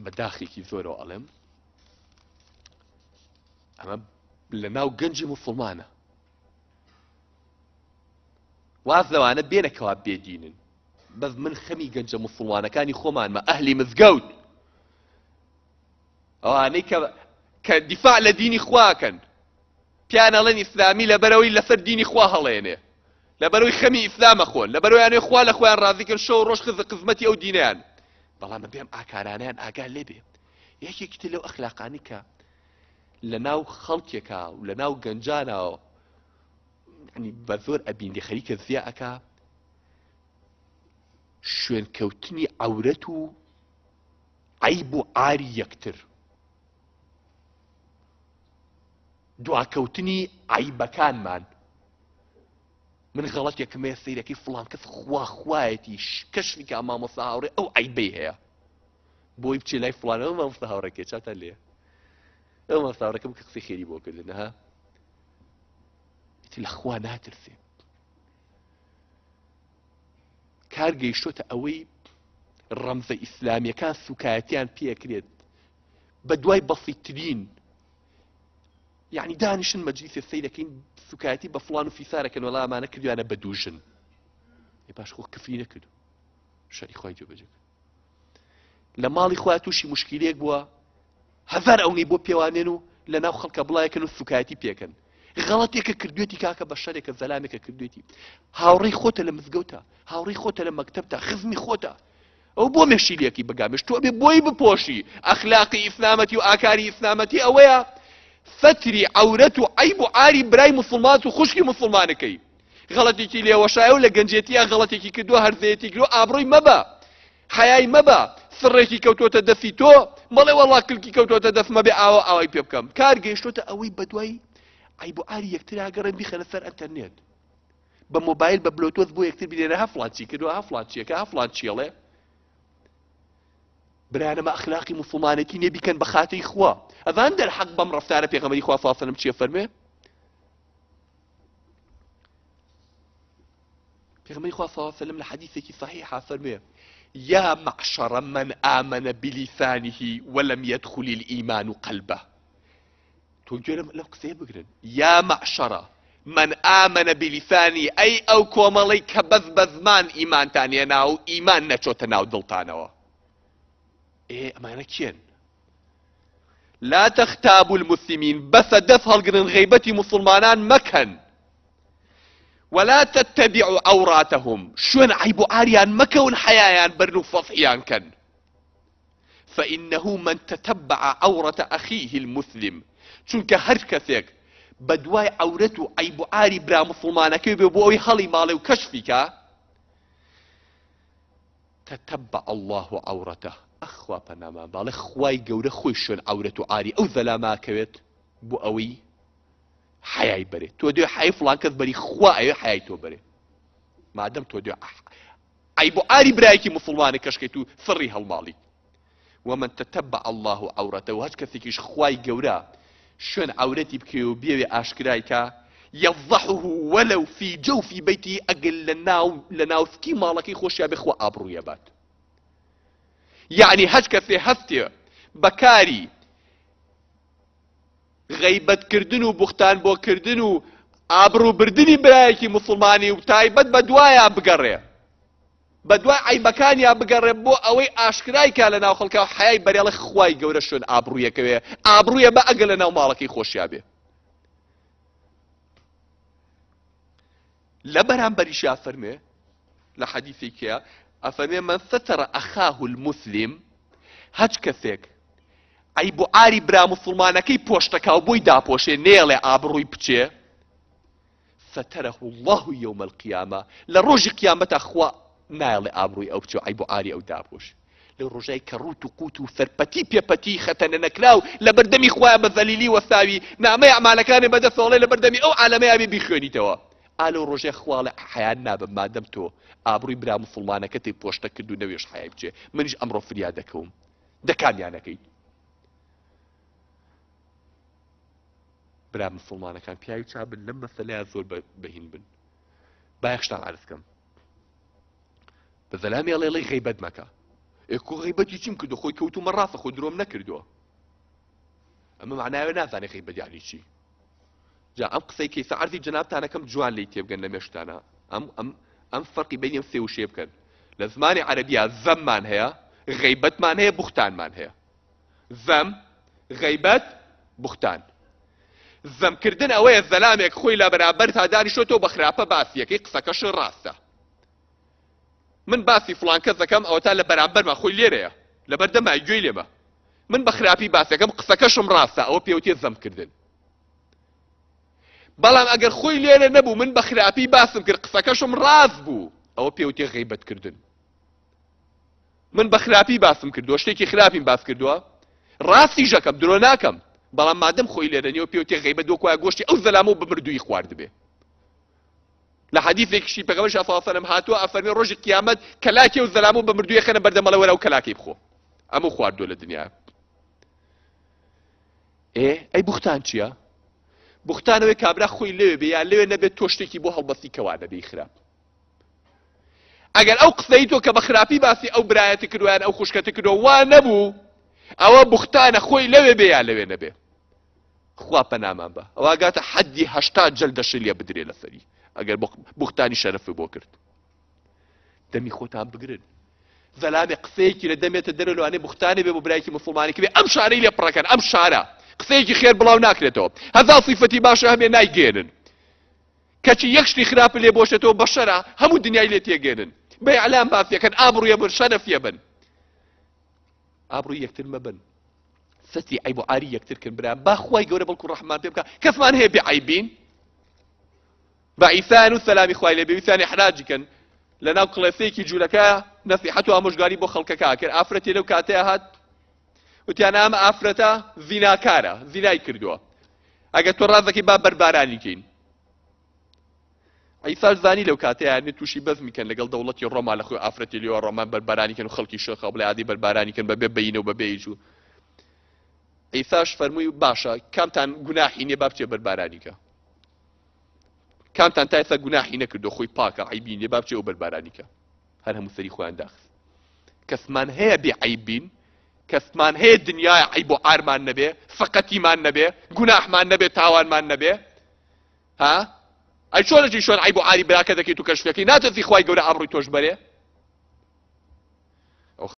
بەداخێکی زۆرەوە ئەڵێم ئەمە لە ناو گەنجی موسڵمانە واز لەوانە بێنەکەوا بێدینن بەس من خەمی گەنجە موسڵمانەکانی خۆمانمە ئەهلی مزگەوت ئەوانەی کە دیفاع لە دینی خواکەن پیان ئەڵێن ئیسلامی لەبەرەوەی لەسەر دینی خوا هەڵێنێ لەبەرەوەی خەمی ئیسلامە خۆن لەبەرەوەی یانێ خوا لە خۆیان ڕازیکرد شەو ڕۆژ قزمەتی ئەو دینیان بەڵام بێم ئاکارانیان ئاگا لێبێ یەکێکی تر لەو ئەخلاقانی کە لە ناو خەڵکێکا و لە ناو گەنجانەوە بە زۆر ئەبیندی خەریکە زیە ئەکا شوێنکەوتنی عەورەت و عەیب و عاری یەکتر دواکەوتنی عەیبەکانمان من غەڵەتێکم هەیە سەیرەکەی فڵان کەس خوایەتی کەشفی کە مامۆستا هاوڕێ ئەو عەیبەی هەیە بۆی بچێ لای فڵانەوە مامۆستا هاوڕێکێ چاتە لێ ئەو مامۆستا هاوڕێکەم کە قسەی خێری بۆ کردن ها لە خوا ناترسێ کار گەیشتۆتە ئەوەی ڕەمزە ئیسلامیەکان سوکایەتیان پێکرێت بە دوای بەسیطترین یعنی دانیشن مەجلیسێ سەیرەکەین سوکایەتی بە فڵان و فیسارەکەن وەڵا ئەمانە کردویانە بە دووژن پاش خۆ کفری نەکردو شەری خوای جێبەجێ لە ماڵی خوا تووشی مشکلەیەک بووە هەزار ئەوەی بۆ پێوانێن و لە ناو خەڵکە بڵایەکەن و سوکایەتی پێکەن غەڵەتێکە کردوێتی کاکە بە شەرێکە زەلامێکە کردوێتی هاوڕێی خۆتە لە مزگەوتە هاوڕێی خۆتە لە مەکتەبتە خزمی خۆتە ئەو بۆ مێشیلێکی بەگامێش تۆ بێ بۆی بپۆشی ئەخلاقی ئیسلامەتی و ئاکاری ئیسلامەتی ئەوەیە فتری عەورەت و عەیب و عاری برای موسڵمانت و خوشکی موسڵمانەکەی غەڵەتێکی لێوەشایە و لە گەنجێتیە غەڵەتێکی کردووە هەرزەیەتی کردووە ئابڕۆی مەبە حەیای مەبە سڕێکی کەوتۆتە دەستی تۆ بەڵێ وەڵا کلکی کەوتۆتە دەستمە بێ ئاوای پێ بکەم کار گەیشتۆتە ئەوەی بەدوای عیب و عاری یەکتر ئاگەڕێن بیخەنە سەر ئەنتەرنێت بە مۆبایل بە بلوتۆز بۆ یەکتر بینێنە هەفڵان چی کردووە هەفڵان چیەکە هەفڵان چیەڵێ برانەمە ئەخلاقی موسڵمانەتی نێ بیکەن بە خاتەی خوا ئەڤان دەرحەق بەم ڕەفتارە پێغەمبەری خوا صلی الله علیه و سلم چیە فەرمێ پێغەمبەری خوا صلی الله علیه و سلم لە حەدیثێکی صحیحا فەرمێ يا معشر من آمن بلسانه ولم يدخل الإيمان قلبه توجه لو قسەیە بگرن يا معشر من آمن بلسانه أي أو كومەڵەی کە بەز بە زمان ئیمانتان هێنا و ئیمان نەچۆتە ناو دڵتانەوە ئەمانە کێن لا تختابوا المسلمين بس دەف هەڵگرن غیبەتی مسلمانان مەکەن ولا تتبعوا عوراتهم شوێن عیب و عاریان مەکەون حەیایان بەرن و فەضحیان کەن فإنه من تتبع عورة أخيه المسلم چونکە هەر کەسێک بە دوای عەورەت و عیب و عاری برا مسلمانەکەی بێ بۆ ئەوی هەڵی ماڵێ و کەشفیکە تتبع الله عورته ئەخوا پەنامان باڵێ خوای گەورە خۆی شوێن عەورەت و عاری ئەو زەلاماکەوێت بۆ ئەوەی حەیای بەرێ تۆ دوێ حەیای فڵان کەس بەری خوا ئەوێ حەیای تۆ بەرێ مادەم تۆ دوێ عیب و عاری برایەکی مسلمانە کەشکەیت و سڕی هەڵماڵی ومن تتبع الله عورته و هەچ کەسێکیش خوای گەورە شوێن عەورەتی بکەوێ و بێوێ ئاشکرایکە يفضحه ولو في جوف بيته أقل لناوسكي مالكي خوش يا بخوا أبرو يبات يعني هجك في هفتي بكاري غيبت كردنو بختان بو كردنو أبرو بردني برايكي مسلماني وتايبت بدوايا بقري بدواي عي مكانيا بقري بو أوي أشكراي كالنا وخلقا حياي بريالي خواي قورشون أبرو يكوي أبرو يبا أقل لناو مالكي خوش يا بيه لبرانبريش أفرمي لحديثك أفرمي من ستر أخاه المسلم هج كثيك عيب عاري برا مسلمانكي بوشتكا وبوي دا بوشي نيلي عبروي بچي ستره الله يوم القيامة لروج قيامة أخوا نيلي عبروي أو بچو عيب عاري أو دا بوش لروجاي كروت قوتو ثربتي بيبتي ختن نكلاو لبردمي خوايا بذليلي وثاوي نعمي أعمالكاني بدا ثولي لبردمي أو عالمي أبي بيخوني توا ئالۆ ڕۆژێ خواڵێ حەیان نابم مادەم تۆ ئابڕووی برا موسڵمانەکە تێی پۆشتە کرد و نەوێش حەیای بچێ منیش ئەمڕۆ فریاد دەکەوم دەکامیانەکەیت برا موسڵمانەکان پیاوی چابن لەم مەسەلەیە زۆر بەهین بن با یەکشتان عەرز کەم بە زەلامی ئەڵێڵەی غەیبەت مەکە ئێکۆ غیبەتی چیم کردو خۆی کەوتومە ڕاستە خۆ درۆم نەکردووە ئەمە معناوێ نازانێ غیبەت یانی چی جا ئەم قسەی کەیسە عەرزی جەنابتانەکەم جوان لی تێبگەن لە مێشتانە ئەم فەرقی بینی ئەم سێ وشێ بکەن لە زمانی عەرەبیە زەممان هەیە غیبەتمان هەیە بوختانمان هەیە زەم غیبەت بوختان زەمکردن ئەوەیە زەلامێک خۆی لە بەرامبەر تا دانیشتۆ بە خراپە باسیەکەی قسەکەش ڕاستە من باسی فڵان کەس دەکەم ئەوە تا لە بەرامبەرمە خۆی لێرەیە لەبەر دەمای گوێی لێمە من بە خراپی باسەکەم قسەکەشم ڕاستە ئەوە پێوتێ زەمکردن بەڵام ئەگەر خۆی لێرە نەبوو من بە خراپی باسم کرد قسەکەشم ڕاست بوو ئەوە پێوتێ غیبەتکردن من بە خراپی باسم کردووە شتێکی خراپیم باس کردووە ڕاستی ژەکەم درۆ ناکەم بەڵام مادەم خۆی لێرە نیەوە پێوتێ غیبەت وەکوایە گۆشتی ئەو زەلامە و بمردووی خواردبێ لە حەدیثێکیشی پێغەمبەر صلی الله علیه و سلم هاتووە ئەفەرمێ ڕۆژی قیامەت کەلاکێ و زەلامە و بمردووی خەنە بەردەمەڵە وەرە و کەلاکەی بخۆ ئەمە خواردووە لە دنیا ئەی بوختان چییە بوختانەوەی کابرا خۆی لێوێ بێ یان لێوێ نەبێت تۆ شتێکی بۆ هەڵبەستی کەوانە بێی خراپ ئەگەر ئەو قسەی تۆ کە بە خراپی باسی ئەو برایەتی کردویان ئەو خوشکەتی کردووە وا نەبوو ئەوە بوختانە خۆی لەوێ بێ یان لەوێ نەبێ خوا پەنامان بە ئەوە ئەگاتە حەدی 80 جەلدەشی لێ بدرێ لەسەری ئەگەر بوختانی شەرەفی بۆ کرد دەمی خۆتان بگرن زەلامێ قسەیەکی لە دەمێتە دەرە لەوانەیە بوختانی بێ بۆ برایەکی موسڵمانێکی بێ ئەم شارەی لێ پڕەکەن ئەم شارە قسەیەکی خێر بڵاو ناکرێتەوە هەزار صیفەتی باشە هەمێ نایگێنن کەچی یەک شتی خراپە لێ بۆشێتەوە بە شەرە هەموو دنیای لێ تێگێنن بە ئیعلام باسیەکەن ئابڕوویە بن شەرەفیە بن ئابڕووی یەکتر مەبن سەتی عیب و عاری یەکتر کردن برایان با خوای گەورە بەڵکو ڕەحمان پێ بکە کەسمان هەیە بێعیبین بە ئیسان و سەلامی خوای لێ بێ ویسانی حراجیکەن لەناو کڵێسەیەکی جوولەکە نەسیحەت و ئامۆژگاری بۆ خەڵکەکە کرد ئافرەتێ لەو کاتەیە هات وتیان ئەمە ئافرەتە زیناکارە زینای کردووە ئەگەر تۆ ڕاست دەکەی با بەربارانی کەین عیساش زانی لەو کاتەیە یعنی تووشی بەز میکەن لەگەڵ دەوڵەتی ڕۆما لەخۆی ئافرەتی لێوە ڕۆمان بەربارانی کەن و خەڵکی شێخە بڵێ عادی بەربارانی کەن بەبێ بەینە و بەبێ ئیج و عیساش فەرمووی باشە کامتان گوناحی نییە با بچێ بەربارانی کە کامتان تا ئێستا گوناحی نەکردو خۆی پاکە عیبی نییە با بچێ و بەربارانی کە هەر هەموو سەری خۆیان داخست کەسمان هەیە بێعیبین کەسمان هەیە دنیای عیب و عارمان نەبێ فەقەتیمان نەبێ گوناحمان نەبێ تاوانمان نەبێ ها ئەی چۆنەجی شۆن عیب و عاری براکە دەکەیت و کەشفەکەی ناتەزی خوای گەورە ئابڕووی تۆش بەرێ